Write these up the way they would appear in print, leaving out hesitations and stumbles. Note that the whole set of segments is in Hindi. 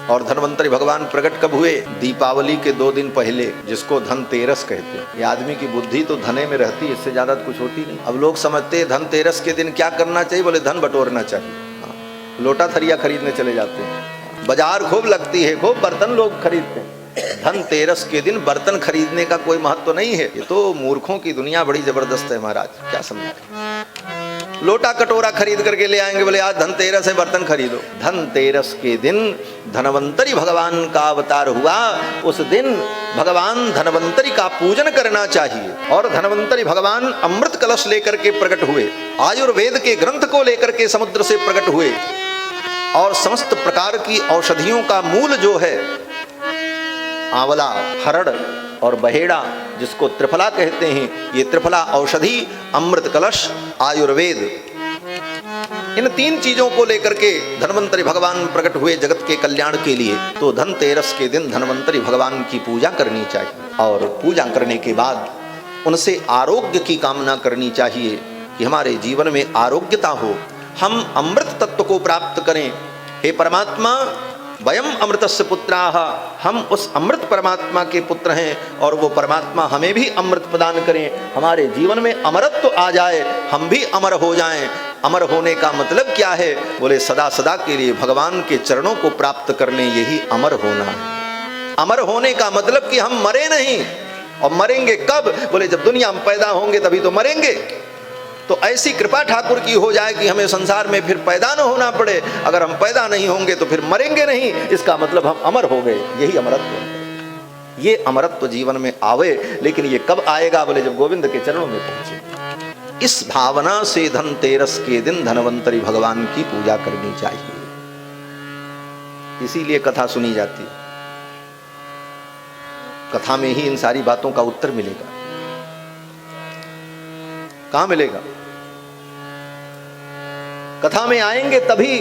और धनवंतरी भगवान प्रकट कब हुए? दीपावली के 2 दिन पहले, जिसको धनतेरस कहते हैं। ये आदमी की बुद्धि तो धने में रहती है, इससे ज्यादा कुछ होती नहीं। अब लोग समझते हैं धनतेरस के दिन क्या करना चाहिए, बोले धन बटोरना चाहिए। लोटा थरिया खरीदने चले जाते हैं, बाजार खूब लगती है, खूब बर्तन लोग खरीदते हैं। धनतेरस के दिन बर्तन खरीदने का कोई महत्व नहीं है। ये तो मूर्खों की दुनिया बड़ी जबरदस्त है महाराज, क्या समझा। लोटा कटोरा खरीद करके ले आएंगे, बोले आज धनतेरस है बर्तन खरीदो। धनतेरस के दिन धनवंतरी भगवान का अवतार हुआ, उस दिन भगवान धनवंतरी का पूजन करना चाहिए। और धनवंतरी भगवान अमृत कलश लेकर के प्रकट हुए, आयुर्वेद के ग्रंथ को लेकर के समुद्र से प्रकट हुए, और समस्त प्रकार की औषधियों का मूल जो है आंवला, हरड़ और बहेड़ा, जिसको त्रिफला कहते हैं, ये त्रिफला औषधि, अमृत कलश, आयुर्वेद, इन 3 चीजों को लेकर के धनवंतरी भगवान प्रकट हुए जगत के कल्याण के लिए। तो धनतेरस के दिन धनवंतरी भगवान की पूजा करनी चाहिए, और पूजा करने के बाद उनसे आरोग्य की कामना करनी चाहिए कि हमारे जीवन में आरोग्यता हो, हम अमृत तत्व को प्राप्त करें। हे परमात्मा, वयम अमृतस्य पुत्राः, हम उस अमृत परमात्मा के पुत्र हैं, और वो परमात्मा हमें भी अमृत प्रदान करें, हमारे जीवन में अमरत्व आ जाए, हम भी अमर हो जाएं। अमर होने का मतलब क्या है? बोले सदा सदा के लिए भगवान के चरणों को प्राप्त करने, यही अमर होना है। अमर होने का मतलब कि हम मरे नहीं। और मरेंगे कब? बोले जब दुनिया में पैदा होंगे तभी तो मरेंगे। तो ऐसी कृपा ठाकुर की हो जाए कि हमें संसार में फिर पैदा न होना पड़े। अगर हम पैदा नहीं होंगे तो फिर मरेंगे नहीं, इसका मतलब हम अमर हो गए, यही अमरत्व है। ये अमरत्व जीवन में आवे, लेकिन ये कब आएगा? बोले जब गोविंद के चरणों में पहुंचे। इस भावना से धनतेरस के दिन धनवंतरी भगवान की पूजा करनी चाहिए, इसीलिए कथा सुनी जाती है। कथा में ही इन सारी बातों का उत्तर मिलेगा। कहां मिलेगा? कथा में आएंगे तभी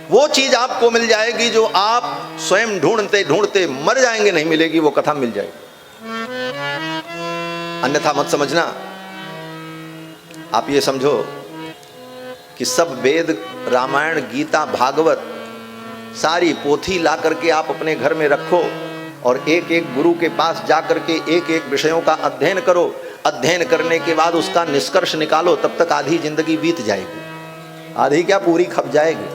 वो चीज आपको मिल जाएगी जो आप स्वयं ढूंढते ढूंढते मर जाएंगे, नहीं मिलेगी, वो कथा मिल जाएगी। अन्यथा मत समझना। आप ये समझो कि सब वेद, रामायण, गीता, भागवत, सारी पोथी ला करके आप अपने घर में रखो, और एक एक गुरु के पास जा करके एक एक विषयों का अध्ययन करो। अध्ययन करने के बाद उसका निष्कर्ष निकालो, तब तक आधी जिंदगी बीत जाएगी, आधी क्या पूरी खप जाएगी।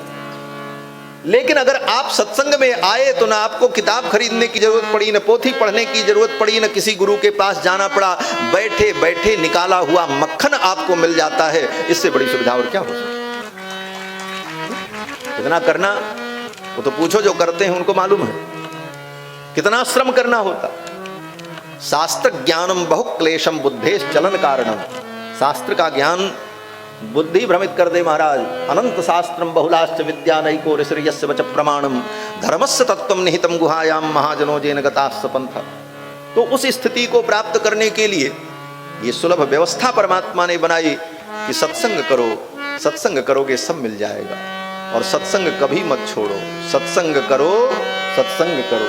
लेकिन अगर आप सत्संग में आए तो ना आपको किताब खरीदने की जरूरत पड़ी, न पोथी पढ़ने की जरूरत पड़ी, न किसी गुरु के पास जाना पड़ा। बैठे बैठे निकाला हुआ मक्खन आपको मिल जाता है। इससे बड़ी सुविधा और क्या हो सकती? कितना करना, वो तो पूछो जो करते हैं उनको मालूम है कितना श्रम करना होता। शास्त्र ज्ञानम बहु क्लेशम बुद्धेश चलन कारणम। शास्त्र का ज्ञान बुद्धि भ्रमित कर दे महाराज। अनंत शास्त्रम बहुलाश्च विद्या नैको ऋषिर्यस्य वच प्रमाणम धर्मस्य तत्वम निहितम गुहायाम महाजनो जेन गतास्स पंथ। तो उस स्थिति को प्राप्त करने के लिए ये सुलभ व्यवस्था परमात्मा ने बनाई कि सत्संग करो, सत्संग करोगे सब मिल जाएगा। और सत्संग कभी मत छोड़ो, सत्संग करो, सत्संग करो।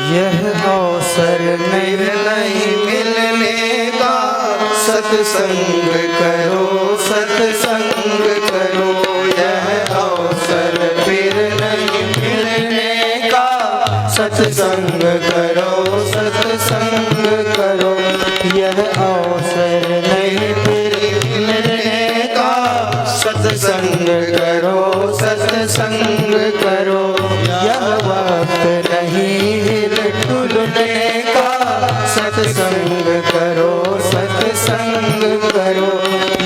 यह अवसर नहीं मिलने का, सत्संग करो, सत्संग करो। यह अवसर फिर नहीं मिलने का, सत्संग करो, सत्संग करो। यह अवसर नहीं फिर मिलने का, सत्संग करो, सत्संग करो। यह वक्त नहीं हिल-डुलने का, सत्संग करो, सत्संग करो।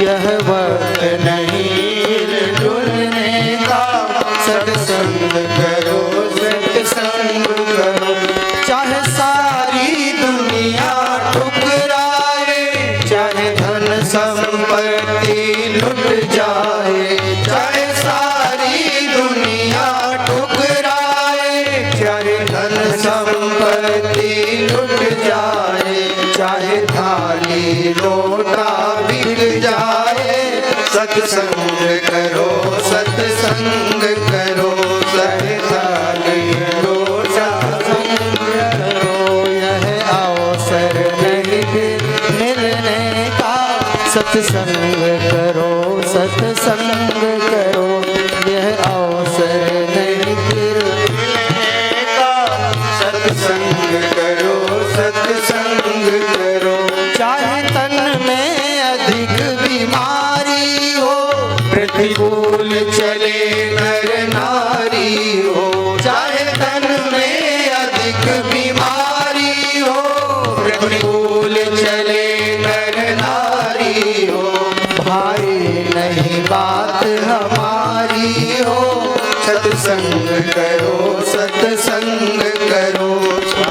यह वक्त नहीं हिल-डुलने का, सत्संग करो, सत्संग करो। चाहे सारी दुनिया ठुकराए, चाहे धन संपत्ति लुट जाए, चाहे सारी दुनिया ठुकराए, चाहे धन संपत्ति लुट जाए, चाहे थाली लोटा बिक जाए, सत्संग करो, सत्संग करो। चाहे थाली लोटा करो। यह अवसर नहीं मिलने का, सत्संग करो, सत्संग करो। यह अवसर नहीं फिर सत्संग करो,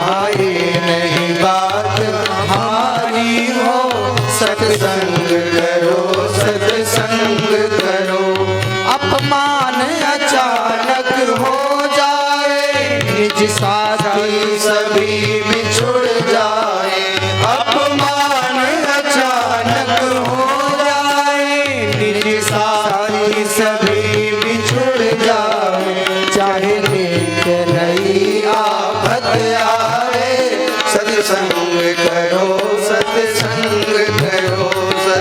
आए नहीं बात हारी हो, सत्संग करो, सत्संग करो। अपमान अचानक हो जाए, निज साथी सभी बिछुड़ जाए। अपमान अचानक हो जाए, निज साथी सभी बिछुड़ जाए। चाहे नेक नई आफत आए, सत्संग करो, सत्संग करो।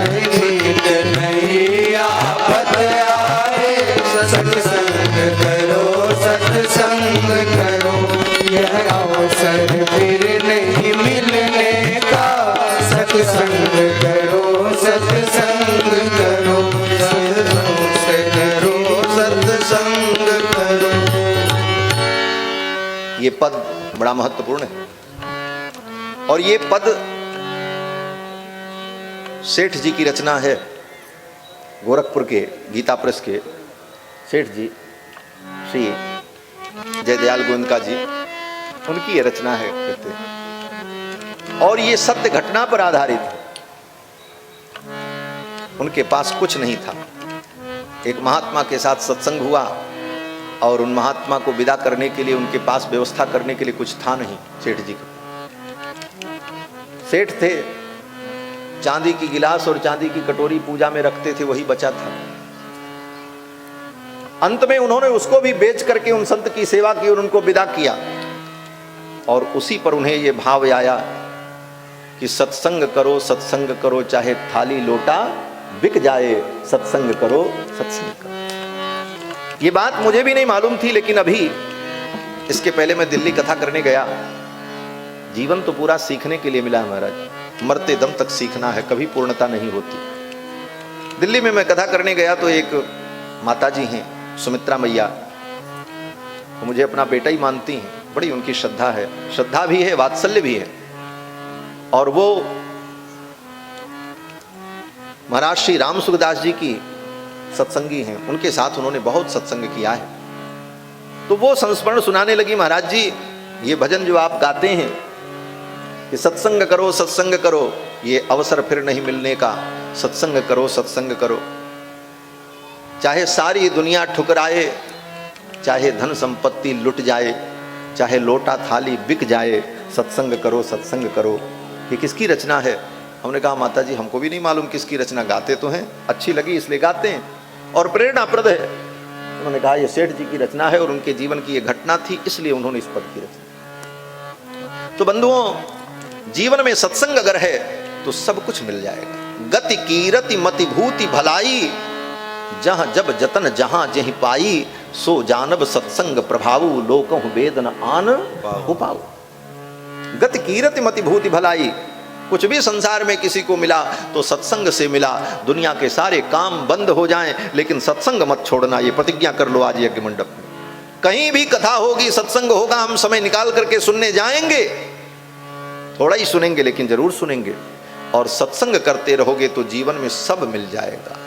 नेक नई आफत आए, सत्संग करो, सत्संग करो। यह अवसर फिर नहीं मिलने का, सत्संग करो, सत्संग करो। सत्संग करो, सत्संग करो। ये पद बड़ा महत्वपूर्ण है और ये पद सेठ जी की रचना है। गोरखपुर के गीता प्रेस के सेठ जी श्री जयदयाल गोविंदका जी, उनकी ये रचना है कहते हैं। और ये सत्य घटना पर आधारित है। उनके पास कुछ नहीं था, एक महात्मा के साथ सत्संग हुआ और उन महात्मा को विदा करने के लिए उनके पास व्यवस्था करने के लिए कुछ था नहीं सेठ जी को। सेठ थे, चांदी की गिलास और चांदी की कटोरी पूजा में रखते थे, वही बचा था। अंत में उन्होंने उसको भी बेच करके उन संत की सेवा की और उनको विदा किया। और उसी पर उन्हें ये भाव आया कि सत्संग करो, चाहे थाली लोटा बिक जाए, सत्संग करो, सत्संग करो। ये बात मुझे भी नहीं मालूम थी, लेकिन अभी इसके पहले मैं दिल्ली कथा करने गया। जीवन तो पूरा सीखने के लिए मिला है महाराज, मरते दम तक सीखना है, कभी पूर्णता नहीं होती। दिल्ली में मैं कथा करने गया तो एक माताजी हैं सुमित्रा मैया, वो मुझे अपना बेटा ही मानती हैं, बड़ी उनकी श्रद्धा है, श्रद्धा भी है, वात्सल्य भी है। और वो महाराज श्री राम सुखदास जी की सत्संगी हैं, उनके साथ उन्होंने बहुत सत्संग किया है। तो वो संस्मरण सुनाने लगी, महाराज जी ये भजन जो आप गाते हैं कि सत्संग करो, ये अवसर फिर नहीं मिलने का, सत्संग करो, सत्संग करो। चाहे सारी दुनिया ठुकराए, चाहे धन संपत्ति लुट जाए, चाहे लोटा थाली बिक जाए, सत्संग करो, सत्संग करो। ये किसकी रचना है? हमने कहा माता जी हमको भी नहीं मालूम किसकी रचना, गाते तो हैं, अच्छी लगी इसलिए गाते हैं और प्रेरणाप्रद है। उन्होंने कहा ये सेठ जी की रचना है और उनके जीवन की ये घटना थी, इसलिए उन्होंने इस पद की रचना। तो बंधुओं, जीवन में सत्संग अगर है तो सब कुछ मिल जाएगा। गति कीरति मति भूति भलाई, जहां जब जतन जहां जहि पाई, सो जानब सत्संग प्रभावु, लोकहु वेद न आन उपाऊ। गति कीरति मति भूति भलाई, कुछ भी संसार में किसी को मिला तो सत्संग से मिला। दुनिया के सारे काम बंद हो जाएं, लेकिन सत्संग मत छोड़ना, ये प्रतिज्ञा कर लो आज यज्ञ मंडप में। कहीं भी कथा होगी, सत्संग होगा, हम समय निकाल करके सुनने जाएंगे, थोड़ा ही सुनेंगे लेकिन जरूर सुनेंगे। और सत्संग करते रहोगे तो जीवन में सब मिल जाएगा।